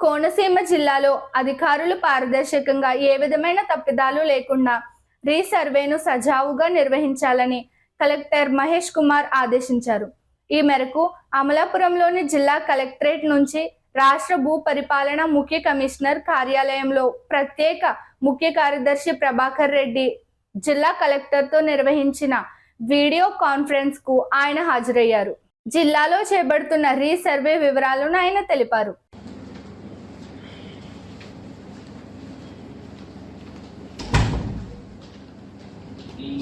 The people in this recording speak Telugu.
కోనసీమ జిల్లాలో అధికారులు పారదర్శకంగా ఏ విధమైన తప్పిదాలు లేకుండా రీసర్వేను సజావుగా నిర్వహించాలని కలెక్టర్ మహేష్ కుమార్ ఆదేశించారు. ఈ మేరకు అమలాపురంలోని జిల్లా కలెక్టరేట్ నుంచి రాష్ట్ర భూ పరిపాలన ముఖ్య కమిషనర్ కార్యాలయంలో ప్రత్యేక ముఖ్య కార్యదర్శి ప్రభాకర్ రెడ్డి జిల్లా కలెక్టర్తో నిర్వహించిన వీడియో కాన్ఫరెన్స్ కు ఆయన హాజరయ్యారు. జిల్లాలో చేపడుతున్న రీసర్వే వివరాలను ఆయన తెలిపారు. ఈ